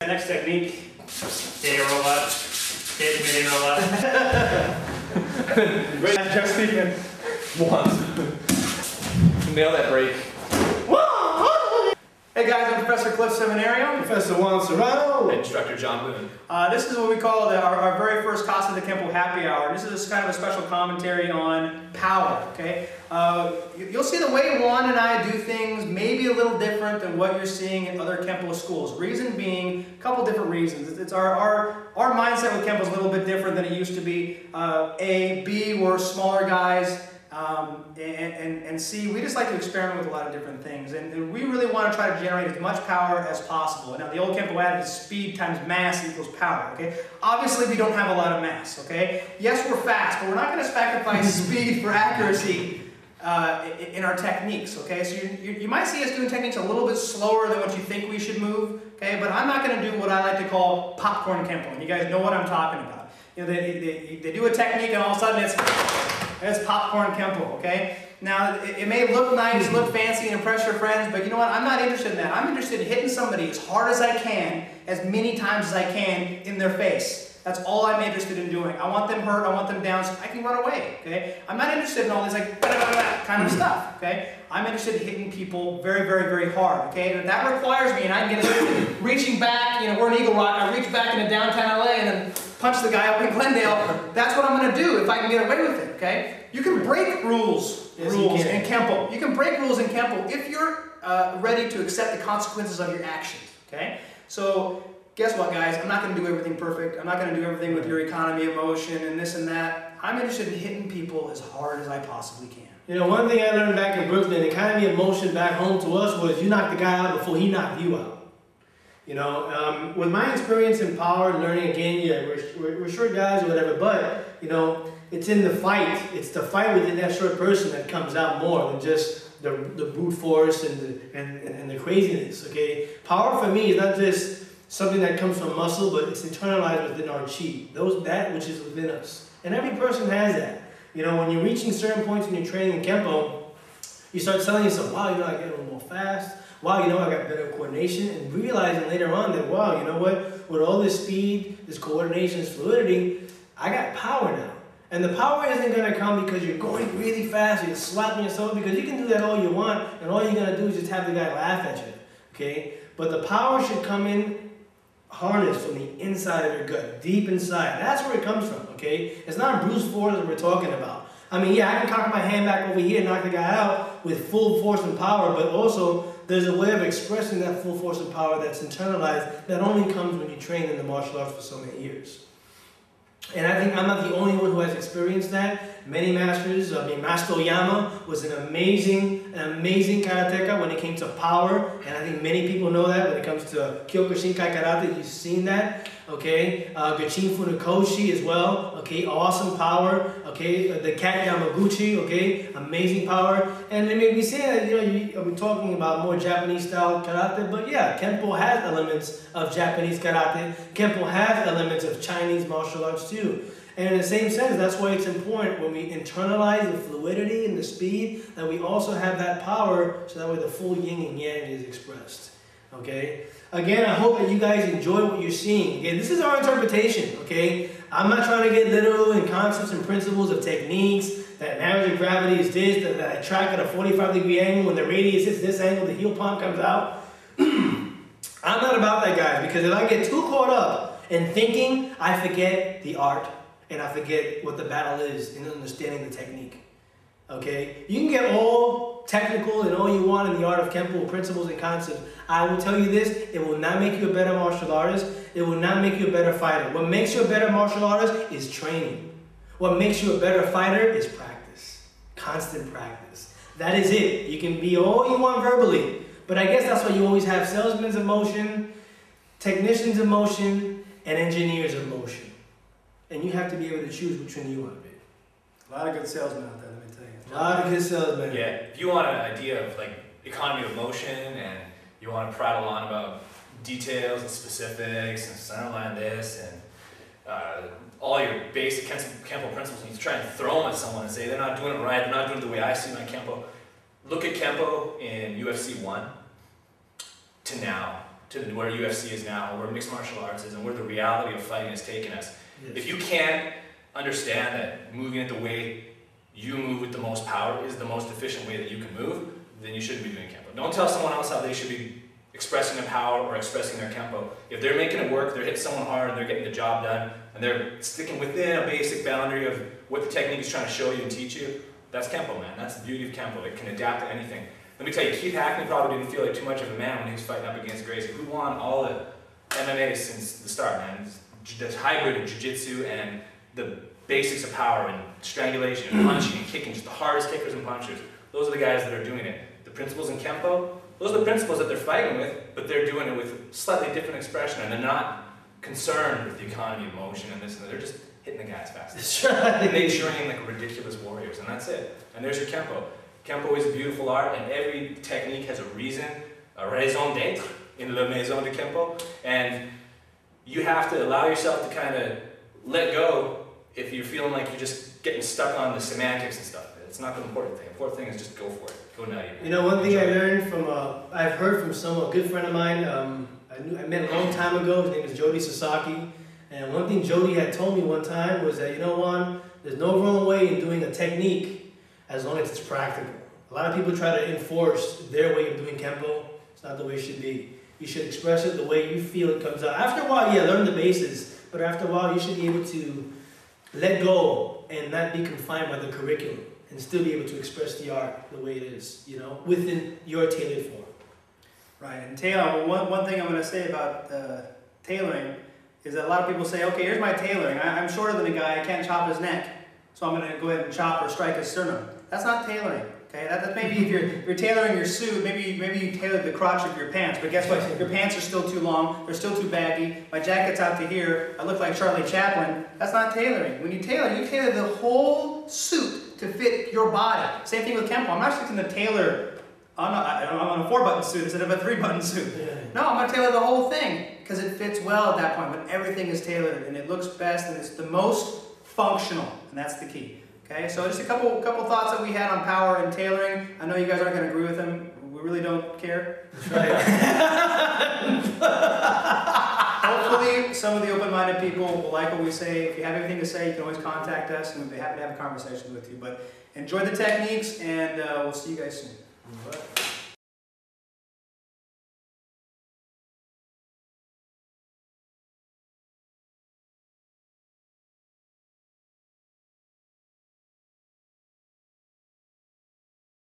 The next technique, day roll up, day committing roll up. Just even once. Nail that break. Hey guys, I'm Professor Cliff Seminario. Professor Juan Serrano. Instructor John Boone. This is what we call our very first Casa de Kenpo happy hour. This is kind of a special commentary on power, okay? You'll see the way Juan and I do things maybe a little different than what you're seeing in other Kenpo schools. Reason being, a couple different reasons. It's our mindset with Kenpo is a little bit different than it used to be. B, we're smaller guys. And C, we just like to experiment with a lot of different things, and we really want to try to generate as much power as possible. Now, the old Kenpo adage is speed times mass equals power, okay? Obviously, we don't have a lot of mass, okay? Yes, we're fast, but we're not going to sacrifice speed for accuracy in our techniques, okay? So you might see us doing techniques a little bit slower than what you think we should move, okay? But I'm not going to do what I like to call popcorn Kenpo, and you guys know what I'm talking about. You know, they do a technique, and all of a sudden it's popcorn Kenpo, okay? Now, it may look nice, look fancy, and impress your friends, but you know what? I'm not interested in that. I'm interested in hitting somebody as hard as I can, as many times as I can in their face. That's all I'm interested in doing. I want them hurt, I want them down, so I can run away, okay? I'm not interested in all this like kind of stuff, okay? I'm interested in hitting people very, very, very hard, okay? And if that requires me, and I can get reaching back, you know, we're in Eagle Rock, I reach back into downtown LA and then punch the guy up in Glendale, that's what I'm going to do if I can get away with it, okay? You can break rules in Kenpo. You can break rules in Kenpo if you're ready to accept the consequences of your actions, okay? So, guess what, guys? I'm not going to do everything perfect. I'm not going to do everything with your economy of motion and this and that. I'm interested in hitting people as hard as I possibly can. You know, one thing I learned back in Brooklyn, the economy of motion back home to us was you knock the guy out before he knocked you out. You know, with my experience in power, learning again, yeah, we're short guys or whatever, but, you know, it's in the fight. It's the fight within that short person that comes out more than just the brute force and the craziness, okay? Power for me is not just something that comes from muscle, but it's internalized within our chi, that which is within us. And every person has that. You know, when you're reaching certain points in your training in Kenpo, you start telling yourself, wow, you know, I get a little more fast. Wow, you know, I got better coordination. And realizing later on that, wow, you know what? With all this speed, this coordination, this fluidity, I got power now. And the power isn't going to come because you're going really fast, or you're slapping yourself, because you can do that all you want, and all you're going to do is just have the guy laugh at you, okay? But the power should come in harnessed from the inside of your gut, deep inside. That's where it comes from, okay? It's not brute force that we're talking about. I mean, yeah, I can cock my hand back over here and knock the guy out with full force and power, but also there's a way of expressing that full force and power that's internalized that only comes when you train in the martial arts for so many years. And I think I'm not the only one who has experienced that. Many masters, I mean, Master Oyama was an amazing karateka when it came to power, and I think many people know that when it comes to Kyokushinkai Karate, you've seen that, okay? Gachin Funakoshi as well, okay? Awesome power, okay? The Cat Yamaguchi, okay? Amazing power. And they may be saying that, you know, we're talking about more Japanese style karate, but yeah, Kenpo has elements of Japanese karate. Kenpo has elements of Chinese martial arts too. And in the same sense, that's why it's important when we internalize the fluidity and the speed that we also have that power, so that way the full yin and yang is expressed. Okay? Again, I hope that you guys enjoy what you're seeing. Okay? This is our interpretation. Okay? I'm not trying to get literal in concepts and principles of techniques, that average of gravity is this, that I track at a 45-degree angle, when the radius is this angle, the heel palm comes out. I'm not about that, guys, because if I get too caught up in thinking, I forget the art. And I forget what the battle is in understanding the technique. Okay? You can get all technical and all you want in the art of Kenpo, principles and concepts. I will tell you this, it will not make you a better martial artist. It will not make you a better fighter. What makes you a better martial artist is training. What makes you a better fighter is practice. Constant practice. That is it. You can be all you want verbally. But I guess that's why you always have salesmen of motion, technicians of motion, and engineers of motion. And you have to be able to choose which one you want to be. A lot of good salesmen out there, let me tell you. A lot of good salesmen. Yeah, if you want an idea of like economy of motion and you want to prattle on about details and specifics and centerline this and all your basic Kenpo principles, and you try and throw them at someone and say they're not doing it right, they're not doing it the way I see my Kenpo. Look at Kenpo in UFC 1 to now. to where UFC is now, where mixed martial arts is, and where the reality of fighting has taken us. Yes. If you can't understand that moving it the way you move with the most power is the most efficient way that you can move, then you shouldn't be doing Kenpo. Don't tell someone else how they should be expressing their power or expressing their Kenpo. If they're making it work, they're hitting someone hard, and they're getting the job done, and they're sticking within a basic boundary of what the technique is trying to show you and teach you, that's Kenpo, man. That's the beauty of Kenpo. It can adapt to anything. Let me tell you, Keith Hackney probably didn't feel like too much of a man when he was fighting up against Gracie, who won all the MMA since the start, man. This hybrid of jiu-jitsu and the basics of power and strangulation and punching and kicking, just the hardest kickers and punchers. Those are the guys that are doing it. The principles in Kenpo, those are the principles that they're fighting with, but they're doing it with slightly different expression, and they're not concerned with the economy of motion and this and that. They're just hitting the guys fast. That's right. And they train like ridiculous warriors, and that's it. And there's your Kenpo. Kenpo is a beautiful art, and every technique has a reason, a raison d'être in la maison de Kenpo, and you have to allow yourself to kind of let go if you're feeling like you're just getting stuck on the semantics and stuff. It's not the important thing. The important thing is just go for it. Go nutty. You know, one thing I learned from, I've heard from a good friend of mine, I met a long time ago, his name is Jody Sasaki, and one thing Jody had told me one time was that, you know, Juan, there's no wrong way in doing a technique as long as it's practical. A lot of people try to enforce their way of doing Kenpo. It's not the way it should be. You should express it the way you feel it comes out. After a while, yeah, learn the bases, but after a while, you should be able to let go and not be confined by the curriculum and still be able to express the art the way it is, you know, within your tailored form. Right, and tailor, one thing I'm going to say about tailoring is that a lot of people say, okay, here's my tailoring. I'm shorter than a guy, I can't chop his neck, so I'm going to go ahead and chop or strike his sternum. That's not tailoring. Okay, that's maybe if you're tailoring your suit, maybe you tailored the crotch of your pants, but guess what? Your pants are still too long, they're still too baggy, my jacket's out to here, I look like Charlie Chaplin. That's not tailoring. When you tailor the whole suit to fit your body. Same thing with Kenpo. I'm not just going to tailor, I'm on a 4-button suit instead of a 3-button suit. No, I'm going to tailor the whole thing because it fits well at that point, but everything is tailored and it looks best and it's the most functional, and that's the key. Okay, so just a couple thoughts that we had on power and tailoring. I know you guys aren't going to agree with them. We really don't care. Hopefully, some of the open-minded people will like what we say. If you have anything to say, you can always contact us, and we'd be happy to have a conversation with you. But enjoy the techniques, and we'll see you guys soon. All right.